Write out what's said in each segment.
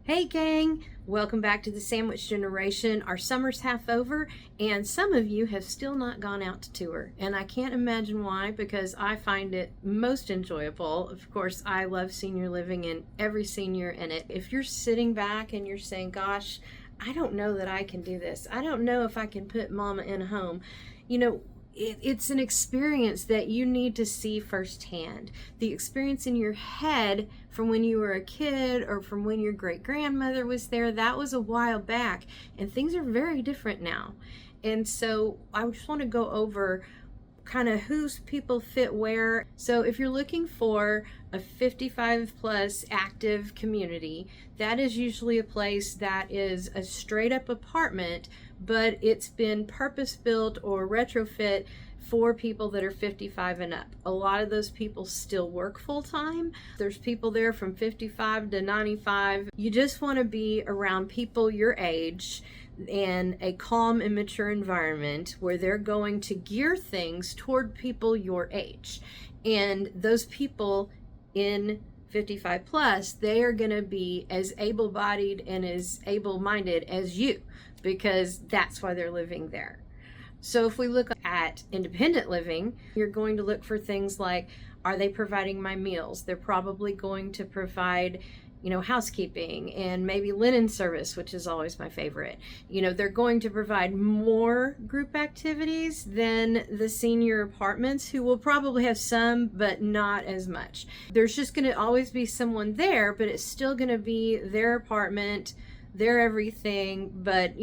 Hey gang, welcome back to the Sandwich Generation. Our summer's half over and some of you have still not gone out to tour. And I can't imagine why, because I find it most enjoyable. Of course, I love senior living and every senior in it. If you're sitting back and you're saying, gosh, I don't know that I can do this. I don't know if I can put mama in a home. You know, it's an experience that you need to see firsthand. The experience in your head from when you were a kid or from when your great grandmother was there, that was a while back, and things are very different now. And so I just want to go over kind of whose people fit where. So if you're looking for a 55 plus active community, that is usually a place that is a straight up apartment, but it's been purpose built or retrofit for people that are 55 and up. A lot of those people still work full time. There's people there from 55 to 95. You just want to be around people your age in a calm and mature environment where they're going to gear things toward people your age. And those people in 55 plus, they are going to be as able-bodied and as able-minded as you, because that's why they're living there. So if we look at independent living, you're going to look for things like, are they providing my meals? They're probably going to provide housekeeping and maybe linen service, which is always my favorite. They're going to provide more group activities than the senior apartments, who will probably have some, but not as much. There's just going to always be someone there, but it's still going to be their apartment, their everything, but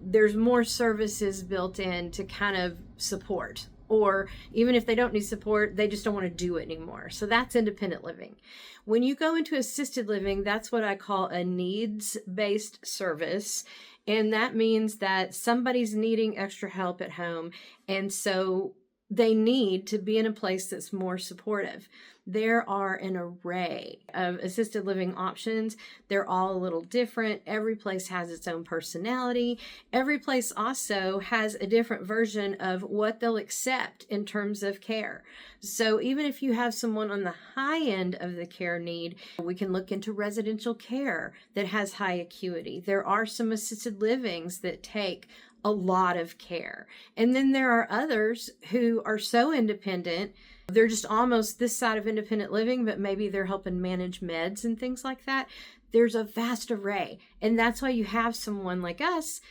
there's more services built in to kind of support. Or even if they don't need support, they just don't want to do it anymore. So that's independent living. When you go into assisted living, that's what I call a needs-based service. And that means that somebody's needing extra help at home. And so they need to be in a place that's more supportive. There are an array of assisted living options. They're all a little different. Every place has its own personality. Every place also has a different version of what they'll accept in terms of care. So even if you have someone on the high end of the care need, we can look into residential care that has high acuity. There are some assisted livings that take a lot of care. And then there are others who are so independent, they're just almost this side of independent living, but maybe they're helping manage meds and things like that. There's a vast array. And that's why you have someone like us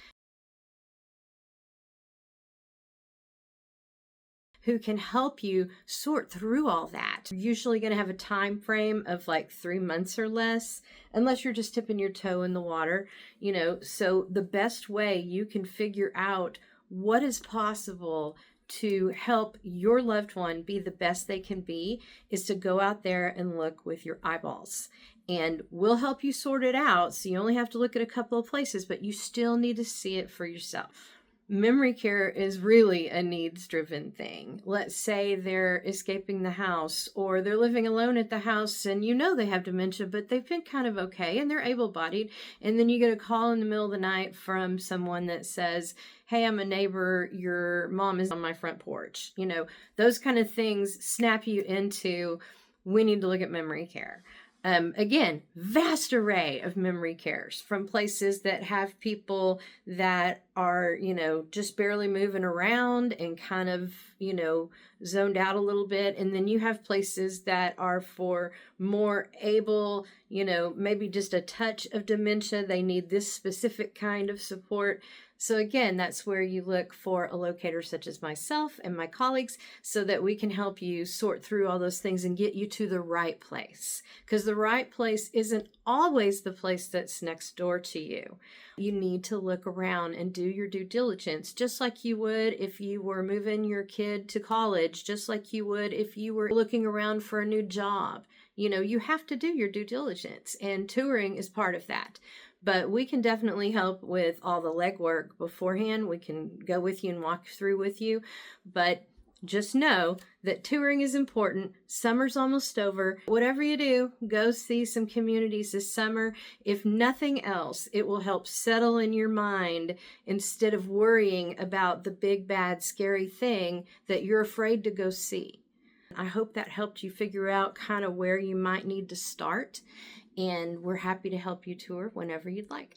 who can help you sort through all that. You're usually going to have a time frame of like 3 months or less, unless you're just tipping your toe in the water, so the best way you can figure out what is possible to help your loved one be the best they can be is to go out there and look with your eyeballs. And we'll help you sort it out. So you only have to look at a couple of places, but you still need to see it for yourself. Memory care is really a needs-driven thing. Let's say they're escaping the house or they're living alone at the house and they have dementia, but they've been kind of okay and they're able-bodied. And then you get a call in the middle of the night from someone that says, hey, I'm a neighbor, your mom is on my front porch. Those kind of things snap you into, we need to look at memory care. Again, vast array of memory cares from places that have people that are, just barely moving around and kind of, zoned out a little bit. And then you have places that are for more able, maybe just a touch of dementia. They need this specific kind of support. So again, that's where you look for a locator such as myself and my colleagues so that we can help you sort through all those things and get you to the right place. Because the right place isn't always the place that's next door to you. You need to look around and do your due diligence, just like you would if you were moving your kid to college, just like you would if you were looking around for a new job. You have to do your due diligence, and touring is part of that. But we can definitely help with all the legwork beforehand. We can go with you and walk through with you. But just know that touring is important. Summer's almost over. Whatever you do, go see some communities this summer. If nothing else, it will help settle in your mind instead of worrying about the big, bad, scary thing that you're afraid to go see. I hope that helped you figure out kind of where you might need to start. and we're happy to help you tour whenever you'd like.